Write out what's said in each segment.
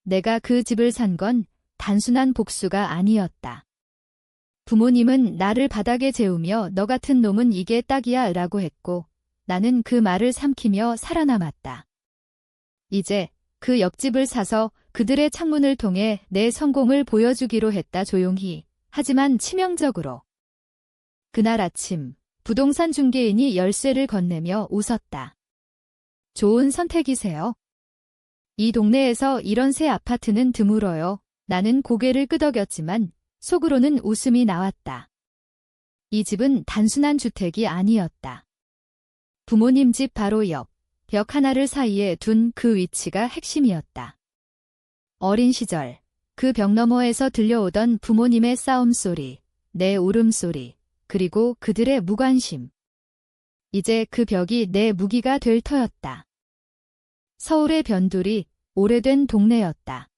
내가 그 집을 산 건 단순한 복수가 아니었다. 부모님은 나를 바닥에 재우며 너 같은 놈은 이게 딱이야 라고 했고 나는 그 말을 삼키며 살아남았다. 이제 그 옆집을 사서 그들의 창문을 통해 내 성공을 보여주기로 했다. 조용히, 하지만 치명적으로. 그날 아침 부동산 중개인이 열쇠를 건네며 웃었다. 좋은 선택이세요. 이 동네에서 이런 새 아파트는 드물어요. 나는 고개를 끄덕였지만 속으로는 웃음이 나왔다. 이 집은 단순한 주택이 아니었다. 부모님 집 바로 옆, 벽 하나를 사이에 둔 그 위치가 핵심이었다. 어린 시절, 그 벽 너머에서 들려오던 부모님의 싸움소리, 내 울음소리, 그리고 그들의 무관심. 이제 그 벽이 내 무기가 될 터였다. 서울의 변두리, 오래된 동네였다.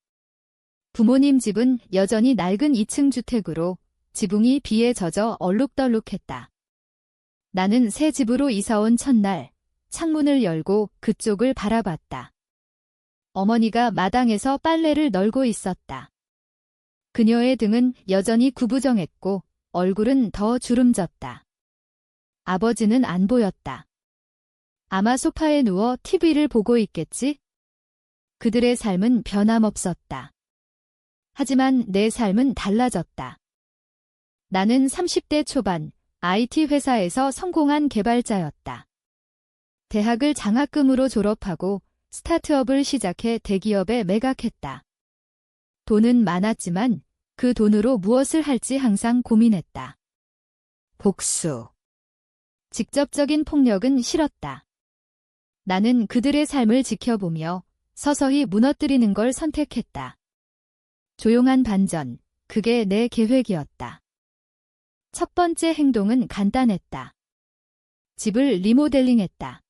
부모님 집은 여전히 낡은 2층 주택으로 지붕이 비에 젖어 얼룩덜룩했다. 나는 새 집으로 이사온 첫날, 창문을 열고 그쪽을 바라봤다. 어머니가 마당에서 빨래를 널고 있었다. 그녀의 등은 여전히 구부정했고 얼굴은 더 주름졌다. 아버지는 안 보였다. 아마 소파에 누워 TV를 보고 있겠지? 그들의 삶은 변함없었다. 하지만 내 삶은 달라졌다. 나는 30대 초반 IT 회사에서 성공한 개발자였다. 대학을 장학금으로 졸업하고 스타트업을 시작해 대기업에 매각했다. 돈은 많았지만 그 돈으로 무엇을 할지 항상 고민했다. 복수. 직접적인 폭력은 싫었다. 나는 그들의 삶을 지켜보며 서서히 무너뜨리는 걸 선택했다. 조용한 반전, 그게 내 계획이었다. 첫 번째 행동은 간단했다. 집을 리모델링했다.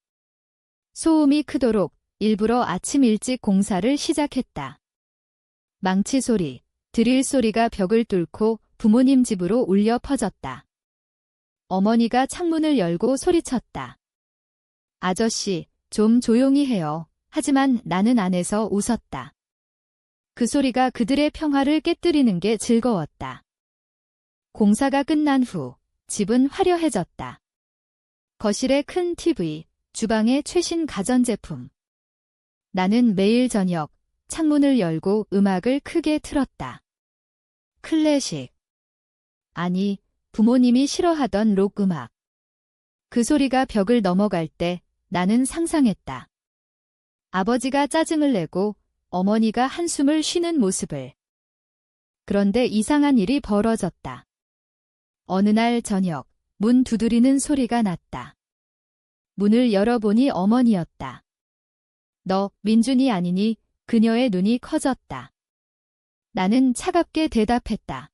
소음이 크도록 일부러 아침 일찍 공사를 시작했다. 망치 소리, 드릴 소리가 벽을 뚫고 부모님 집으로 울려 퍼졌다. 어머니가 창문을 열고 소리쳤다. 아저씨, 좀 조용히 해요. 하지만 나는 안에서 웃었다. 그 소리가 그들의 평화를 깨뜨리는 게 즐거웠다. 공사가 끝난 후 집은 화려해졌다. 거실에 큰 TV, 주방에 최신 가전제품. 나는 매일 저녁 창문을 열고 음악을 크게 틀었다. 클래식. 아니, 부모님이 싫어하던 록 음악. 그 소리가 벽을 넘어갈 때 나는 상상했다. 아버지가 짜증을 내고 어머니가 한숨을 쉬는 모습을. 그런데 이상한 일이 벌어졌다. 어느 날 저녁, 문 두드리는 소리가 났다. 문을 열어보니 어머니였다. 너 민준이 아니니? 그녀의 눈이 커졌다. 나는 차갑게 대답했다.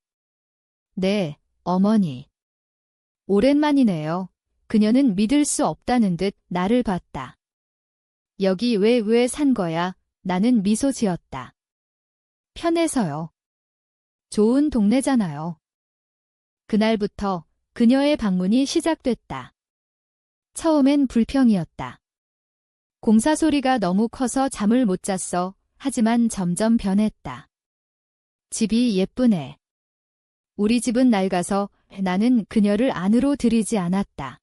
네, 어머니. 오랜만이네요. 그녀는 믿을 수 없다는 듯 나를 봤다. 여기 왜 산 거야? 나는 미소 지었다. 편해서요. 좋은 동네잖아요. 그날부터 그녀의 방문이 시작됐다. 처음엔 불평이었다. 공사 소리가 너무 커서 잠을 못 잤어. 하지만 점점 변했다. 집이 예쁘네. 우리 집은 낡아서 나는 그녀를 안으로 들이지 않았다.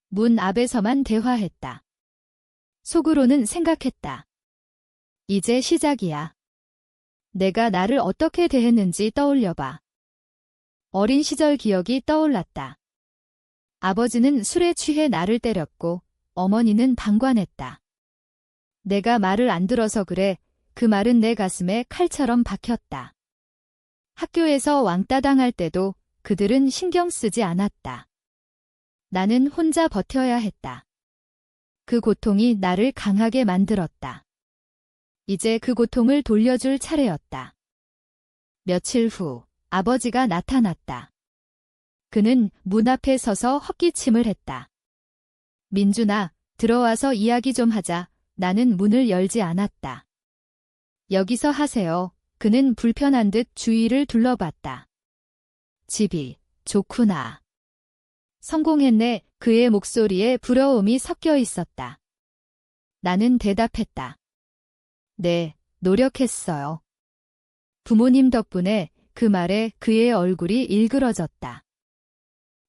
문 앞에서만 대화했다. 속으로는 생각했다. 이제 시작이야. 내가 나를 어떻게 대했는지 떠올려봐. 어린 시절 기억이 떠올랐다. 아버지는 술에 취해 나를 때렸고 어머니는 방관했다. 내가 말을 안 들어서 그래. 그 말은 내 가슴에 칼처럼 박혔다. 학교에서 왕따 당할 때도 그들은 신경 쓰지 않았다. 나는 혼자 버텨야 했다. 그 고통이 나를 강하게 만들었다. 이제 그 고통을 돌려줄 차례였다. 며칠 후 아버지가 나타났다. 그는 문 앞에 서서 헛기침을 했다. 민준아, 들어와서 이야기 좀 하자. 나는 문을 열지 않았다. 여기서 하세요. 그는 불편한 듯 주위를 둘러봤다. 집이 좋구나. 성공했네. 그의 목소리에 부러움이 섞여 있었다. 나는 대답했다. 네, 노력했어요. 부모님 덕분에 그 말에 그의 얼굴이 일그러졌다.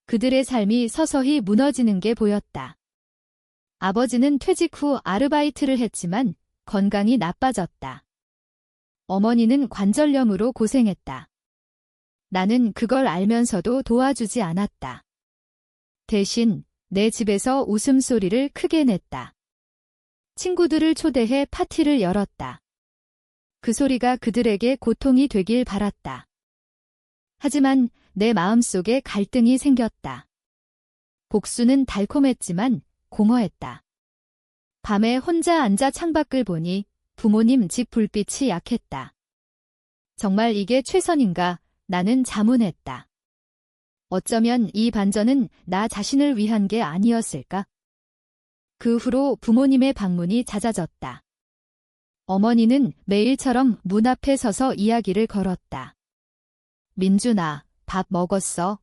그들의 삶이 서서히 무너지는 게 보였다. 아버지는 퇴직 후 아르바이트를 했지만 건강이 나빠졌다. 어머니는 관절염으로 고생했다. 나는 그걸 알면서도 도와주지 않았다. 대신 내 집에서 웃음소리를 크게 냈다. 친구들을 초대해 파티를 열었다. 그 소리가 그들에게 고통이 되길 바랐다. 하지만 내 마음속에 갈등이 생겼다. 복수는 달콤했지만 공허했다. 밤에 혼자 앉아 창밖을 보니 부모님 집 불빛이 약했다. 정말 이게 최선인가? 나는 자문했다. 어쩌면 이 반전은 나 자신을 위한 게 아니었을까? 그 후로 부모님의 방문이 잦아졌다. 어머니는 매일처럼 문 앞에 서서 이야기를 걸었다. 민준아, 밥 먹었어?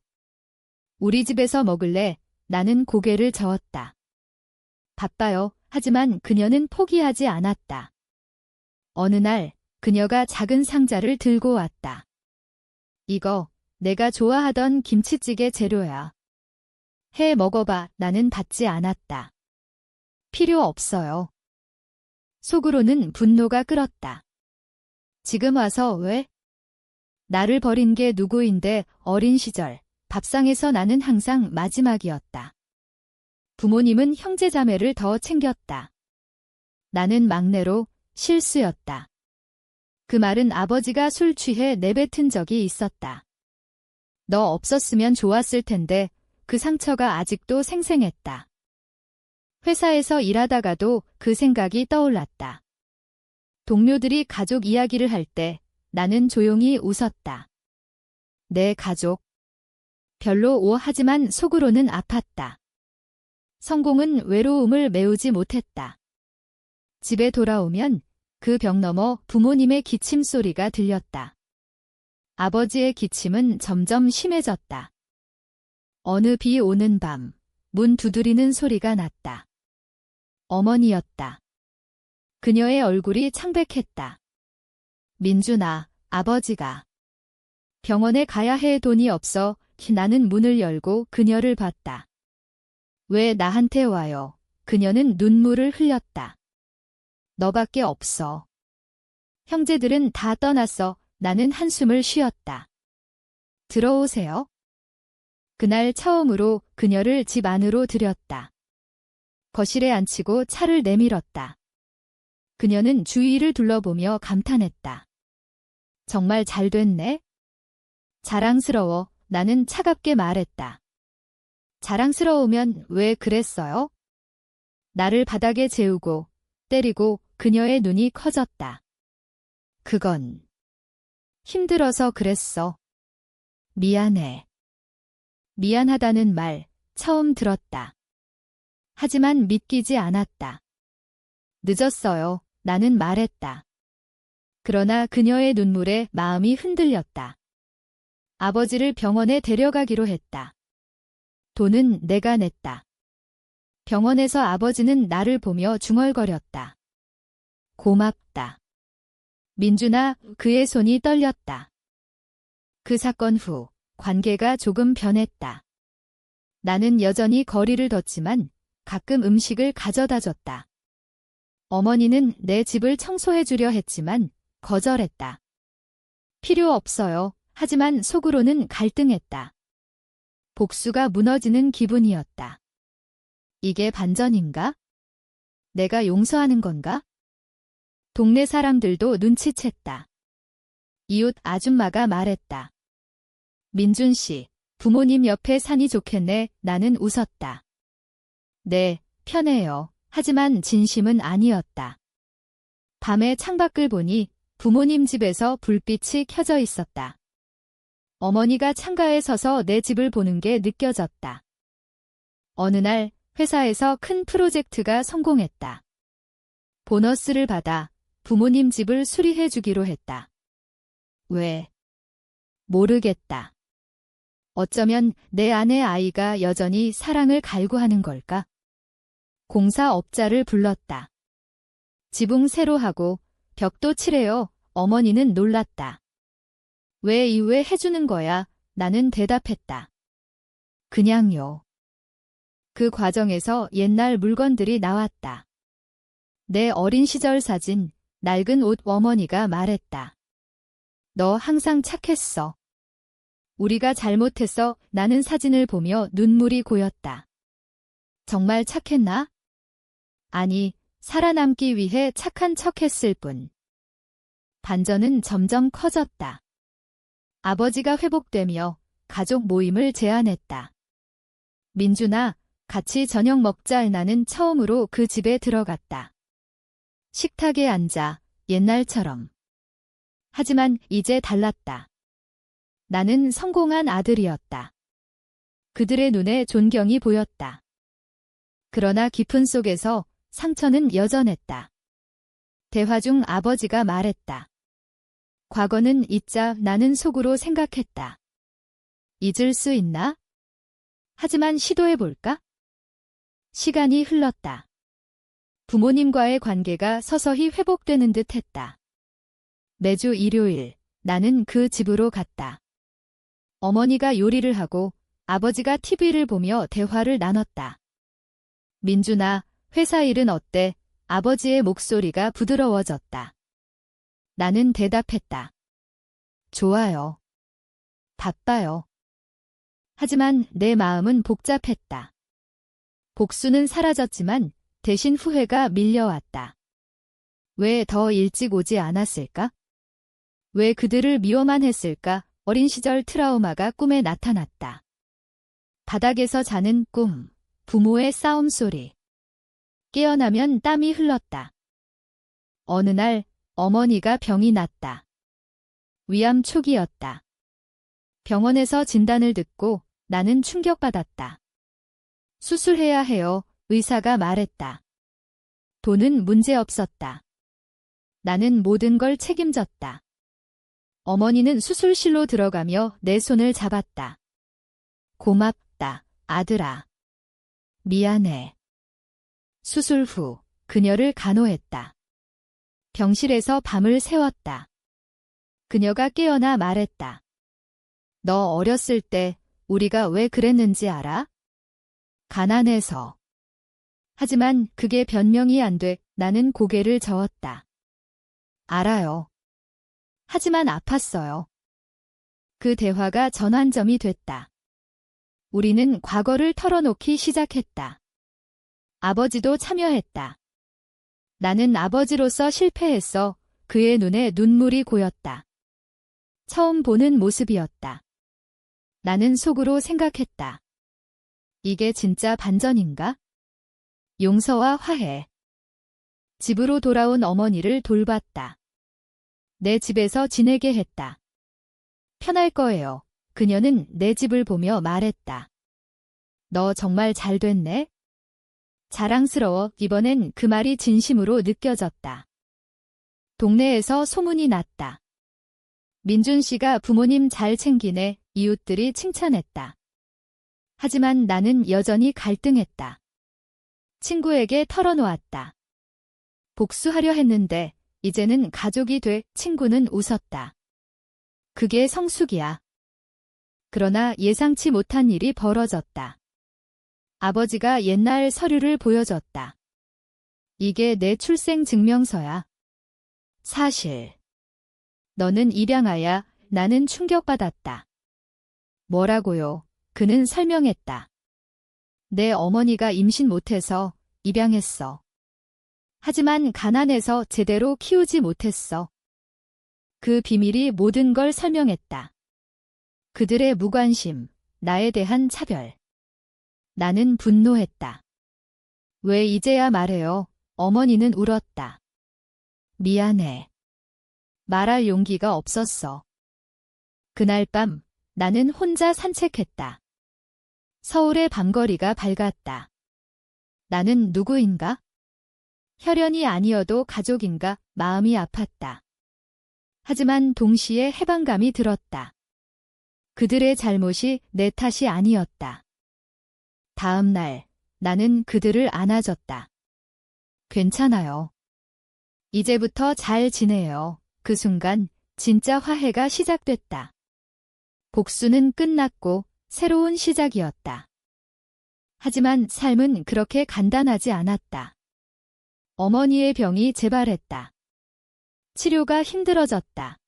우리 집에서 먹을래? 나는 고개를 저었다. 바빠요. 하지만 그녀는 포기하지 않았다. 어느 날 그녀가 작은 상자를 들고 왔다. 이거 내가 좋아하던 김치찌개 재료야. 해 먹어봐. 나는 받지 않았다. 필요 없어요. 속으로는 분노가 끓었다. 지금 와서 왜? 나를 버린 게 누구인데. 어린 시절 밥상에서 나는 항상 마지막이었다. 부모님은 형제자매를 더 챙겼다. 나는 막내로 실수였다. 그 말은 아버지가 술 취해 내뱉은 적이 있었다. 너 없었으면 좋았을 텐데. 그 상처가 아직도 생생했다. 회사에서 일하다가도 그 생각이 떠올랐다. 동료들이 가족 이야기를 할 때 나는 조용히 웃었다. 내 가족. 별로 하지만 속으로는 아팠다. 성공은 외로움을 메우지 못했다. 집에 돌아오면 그 벽 너머 부모님의 기침 소리가 들렸다. 아버지의 기침은 점점 심해졌다. 어느 비 오는 밤, 문 두드리는 소리가 났다. 어머니였다. 그녀의 얼굴이 창백했다. 민준아, 아버지가. 병원에 가야 해. 돈이 없어. 나는 문을 열고 그녀를 봤다. 왜 나한테 와요? 그녀는 눈물을 흘렸다. 너밖에 없어. 형제들은 다 떠났어. 나는 한숨을 쉬었다. 들어오세요. 그날 처음으로 그녀를 집 안으로 들였다. 거실에 앉히고 차를 내밀었다. 그녀는 주위를 둘러보며 감탄했다. 정말 잘 됐네? 자랑스러워. 나는 차갑게 말했다. 자랑스러우면 왜 그랬어요? 나를 바닥에 재우고 때리고 그녀의 눈이 커졌다. 그건 힘들어서 그랬어. 미안해. 미안하다는 말 처음 들었다. 하지만 믿기지 않았다. 늦었어요. 나는 말했다. 그러나 그녀의 눈물에 마음이 흔들렸다. 아버지를 병원에 데려가기로 했다. 돈은 내가 냈다. 병원에서 아버지는 나를 보며 중얼거렸다. 고맙다. 민준아, 그의 손이 떨렸다. 그 사건 후 관계가 조금 변했다. 나는 여전히 거리를 뒀지만 가끔 음식을 가져다 줬다. 어머니는 내 집을 청소해 주려 했지만 거절했다. 필요 없어요. 하지만 속으로는 갈등했다. 복수가 무너지는 기분이었다. 이게 반전인가? 내가 용서하는 건가? 동네 사람들도 눈치챘다. 이웃 아줌마가 말했다. 민준 씨, 부모님 옆에 사니 좋겠네. 나는 웃었다. 네, 편해요. 하지만 진심은 아니었다. 밤에 창밖을 보니 부모님 집에서 불빛이 켜져 있었다. 어머니가 창가에 서서 내 집을 보는 게 느껴졌다. 어느 날 회사에서 큰 프로젝트가 성공했다. 보너스를 받아 부모님 집을 수리해 주기로 했다. 왜? 모르겠다. 어쩌면 내 아내 아이가 여전히 사랑을 갈구하는 걸까? 공사업자를 불렀다. 지붕 새로 하고 벽도 칠해요. 어머니는 놀랐다. 왜 이후에 해주는 거야? 나는 대답했다. 그냥요. 그 과정에서 옛날 물건들이 나왔다. 내 어린 시절 사진, 낡은 옷. 어머니가 말했다. 너 항상 착했어. 우리가 잘못했어. 나는 사진을 보며 눈물이 고였다. 정말 착했나? 아니, 살아남기 위해 착한 척했을 뿐. 반전은 점점 커졌다. 아버지가 회복되며 가족 모임을 제안했다. 민준아, 같이 저녁 먹자. 나는 처음으로 그 집에 들어갔다. 식탁에 앉아 옛날처럼. 하지만 이제 달랐다. 나는 성공한 아들이었다. 그들의 눈에 존경이 보였다. 그러나 깊은 속에서 상처는 여전했다. 대화 중 아버지가 말했다. 과거는 잊자. 나는 속으로 생각했다. 잊을 수 있나? 하지만 시도해볼까? 시간이 흘렀다. 부모님과의 관계가 서서히 회복되는 듯 했다. 매주 일요일, 나는 그 집으로 갔다. 어머니가 요리를 하고 아버지가 TV를 보며 대화를 나눴다. 민준아, 회사 일은 어때? 아버지의 목소리가 부드러워졌다. 나는 대답했다. 좋아요. 바빠요. 하지만 내 마음은 복잡했다. 복수는 사라졌지만 대신 후회가 밀려왔다. 왜 더 일찍 오지 않았을까? 왜 그들을 미워만 했을까? 어린 시절 트라우마가 꿈에 나타났다. 바닥에서 자는 꿈, 부모의 싸움 소리. 깨어나면 땀이 흘렀다. 어느 날 어머니가 병이 났다. 위암 초기였다. 병원에서 진단을 듣고 나는 충격받았다. 수술해야 해요. 의사가 말했다. 돈은 문제 없었다. 나는 모든 걸 책임졌다. 어머니는 수술실로 들어가며 내 손을 잡았다. 고맙다, 아들아. 미안해. 수술 후 그녀를 간호했다. 병실에서 밤을 새웠다. 그녀가 깨어나 말했다. 너 어렸을 때 우리가 왜 그랬는지 알아? 가난해서. 하지만 그게 변명이 안 돼. 나는 고개를 저었다. 알아요. 하지만 아팠어요. 그 대화가 전환점이 됐다. 우리는 과거를 털어놓기 시작했다. 아버지도 참여했다. 나는 아버지로서 실패했어. 그의 눈에 눈물이 고였다. 처음 보는 모습이었다. 나는 속으로 생각했다. 이게 진짜 반전인가? 용서와 화해. 집으로 돌아온 어머니를 돌봤다. 내 집에서 지내게 했다. 편할 거예요. 그녀는 내 집을 보며 말했다. 너 정말 잘 됐네? 자랑스러워. 이번엔 그 말이 진심으로 느껴졌다. 동네에서 소문이 났다. 민준 씨가 부모님 잘 챙기네. 이웃들이 칭찬했다. 하지만 나는 여전히 갈등했다. 친구에게 털어놓았다. 복수하려 했는데 이제는 가족이 돼. 친구는 웃었다. 그게 성숙이야. 그러나 예상치 못한 일이 벌어졌다. 아버지가 옛날 서류를 보여줬다. 이게 내 출생 증명서야. 사실. 너는 입양아야. 나는 충격받았다. 뭐라고요? 그는 설명했다. 내 어머니가 임신 못해서 입양했어. 하지만 가난해서 제대로 키우지 못했어. 그 비밀이 모든 걸 설명했다. 그들의 무관심, 나에 대한 차별. 나는 분노했다. 왜 이제야 말해요? 어머니는 울었다. 미안해. 말할 용기가 없었어. 그날 밤 나는 혼자 산책했다. 서울의 밤거리가 밝았다. 나는 누구인가? 혈연이 아니어도 가족인가? 마음이 아팠다. 하지만 동시에 해방감이 들었다. 그들의 잘못이 내 탓이 아니었다. 다음 날 나는 그들을 안아줬다. 괜찮아요. 이제부터 잘 지내요. 그 순간 진짜 화해가 시작됐다. 복수는 끝났고 새로운 시작이었다. 하지만 삶은 그렇게 간단하지 않았다. 어머니의 병이 재발했다. 치료가 힘들어졌다.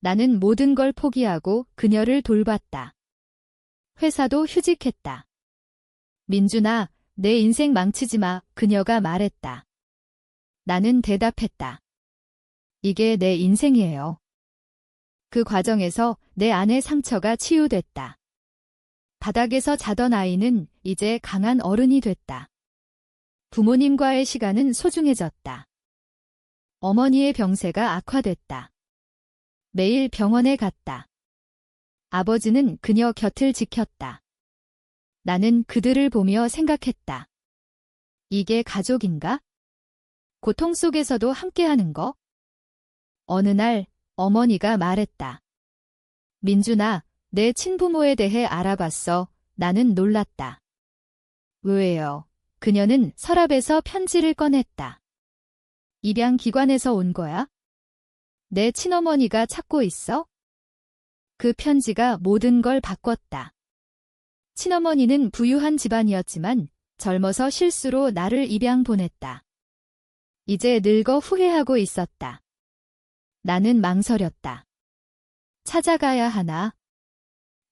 나는 모든 걸 포기하고 그녀를 돌봤다. 회사도 휴직했다. 민준아, 내 인생 망치지 마, 그녀가 말했다. 나는 대답했다. 이게 내 인생이에요. 그 과정에서 내 안의 상처가 치유됐다. 바닥에서 자던 아이는 이제 강한 어른이 됐다. 부모님과의 시간은 소중해졌다. 어머니의 병세가 악화됐다. 매일 병원에 갔다. 아버지는 그녀 곁을 지켰다. 나는 그들을 보며 생각했다. 이게 가족인가? 고통 속에서도 함께하는 거? 어느 날 어머니가 말했다. 민준아, 내 친부모에 대해 알아봤어. 나는 놀랐다. 왜요? 그녀는 서랍에서 편지를 꺼냈다. 입양기관에서 온 거야? 내 친어머니가 찾고 있어? 그 편지가 모든 걸 바꿨다. 친어머니는 부유한 집안이었지만 젊어서 실수로 나를 입양 보냈다. 이제 늙어 후회하고 있었다. 나는 망설였다. 찾아가야 하나?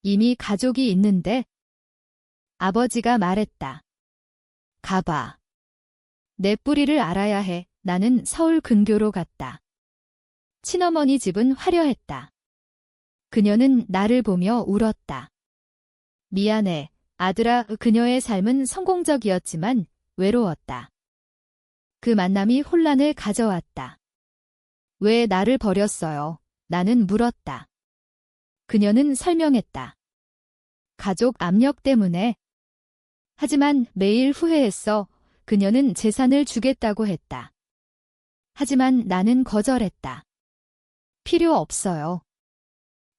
이미 가족이 있는데? 아버지가 말했다. 가봐. 내 뿌리를 알아야 해. 나는 서울 근교로 갔다. 친어머니 집은 화려했다. 그녀는 나를 보며 울었다. 미안해, 아들아. 그녀의 삶은 성공적이었지만 외로웠다. 그 만남이 혼란을 가져왔다. 왜 나를 버렸어요? 나는 물었다. 그녀는 설명했다. 가족 압력 때문에. 하지만 매일 후회했어. 그녀는 재산을 주겠다고 했다. 하지만 나는 거절했다. 필요 없어요.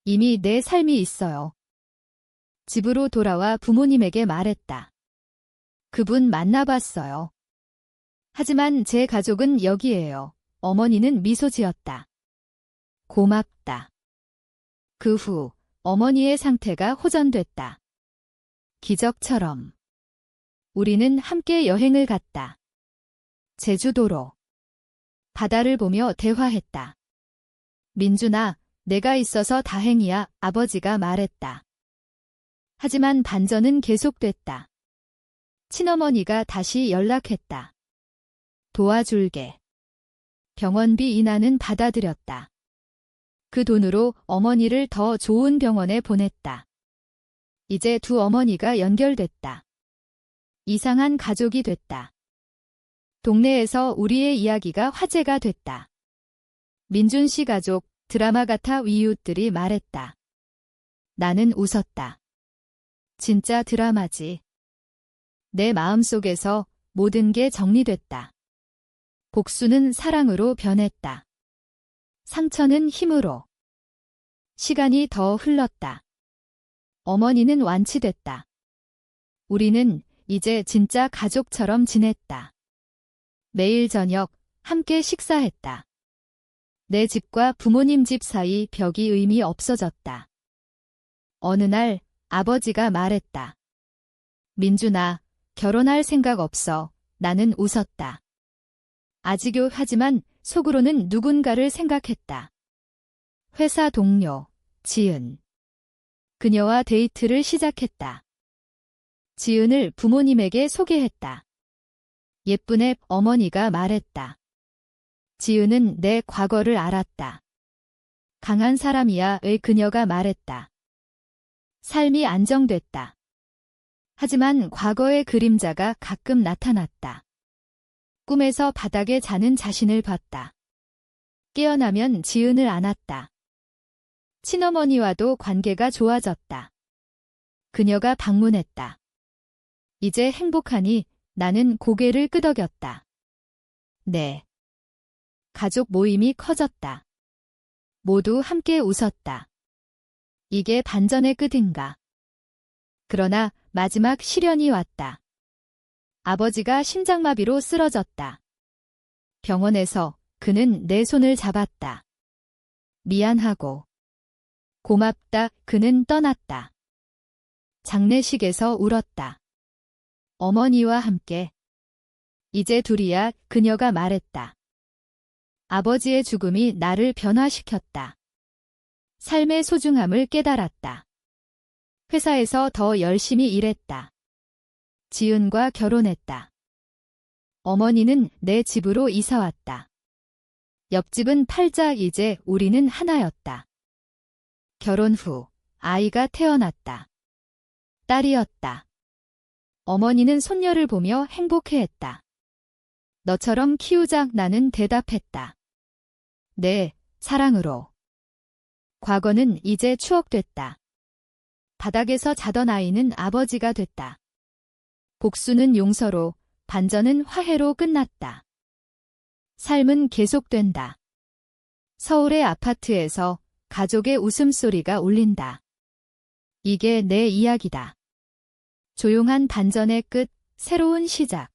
이미 내 삶이 있어요. 집으로 돌아와 부모님에게 말했다. 그분 만나봤어요. 하지만 제 가족은 여기에요. 어머니는 미소 지었다. 고맙다. 그 후 어머니의 상태가 호전됐다. 기적처럼. 우리는 함께 여행을 갔다. 제주도로. 바다를 보며 대화했다. 민준아, 내가 있어서 다행이야, 아버지가 말했다. 하지만 반전은 계속됐다. 친어머니가 다시 연락했다. 도와줄게. 병원비 인하는 받아들였다. 그 돈으로 어머니를 더 좋은 병원에 보냈다. 이제 두 어머니가 연결됐다. 이상한 가족이 됐다. 동네에서 우리의 이야기가 화제가 됐다. 민준 씨 가족, 드라마 같아 이웃들이 말했다. 나는 웃었다. 진짜 드라마지. 내 마음속에서 모든 게 정리됐다. 복수는 사랑으로 변했다. 상처는 힘으로. 시간이 더 흘렀다. 어머니는 완치됐다. 우리는 이제 진짜 가족처럼 지냈다. 매일 저녁 함께 식사했다. 내 집과 부모님 집 사이 벽이 의미 없어졌다. 어느 날 아버지가 말했다. 민준아, 결혼할 생각 없어. 나는 웃었다. 아직요. 하지만 속으로는 누군가를 생각했다. 회사 동료, 지은. 그녀와 데이트를 시작했다. 지은을 부모님에게 소개했다. 예쁜 애 어머니가 말했다. 지은은 내 과거를 알았다. 강한 사람이야. 의 그녀가 말했다. 삶이 안정됐다. 하지만 과거의 그림자가 가끔 나타났다. 꿈에서 바닥에 자는 자신을 봤다. 깨어나면 지은을 안았다. 친어머니와도 관계가 좋아졌다. 그녀가 방문했다. 이제 행복하니? 나는 고개를 끄덕였다. 네. 가족 모임이 커졌다. 모두 함께 웃었다. 이게 반전의 끝인가? 그러나 마지막 시련이 왔다. 아버지가 심장마비로 쓰러졌다. 병원에서 그는 내 손을 잡았다. 미안하고 고맙다. 그는 떠났다. 장례식에서 울었다. 어머니와 함께. 이제 둘이야. 그녀가 말했다. 아버지의 죽음이 나를 변화시켰다. 삶의 소중함을 깨달았다. 회사에서 더 열심히 일했다. 지은과 결혼했다. 어머니는 내 집으로 이사왔다. 옆집은 팔자. 이제 우리는 하나였다. 결혼 후 아이가 태어났다. 딸이었다. 어머니는 손녀를 보며 행복해했다. 너처럼 키우자. 나는 대답했다. 네, 사랑으로. 과거는 이제 추억됐다. 바닥에서 자던 아이는 아버지가 됐다. 복수는 용서로, 반전은 화해로 끝났다. 삶은 계속된다. 서울의 아파트에서 가족의 웃음소리가 울린다. 이게 내 이야기다. 조용한 반전의 끝, 새로운 시작.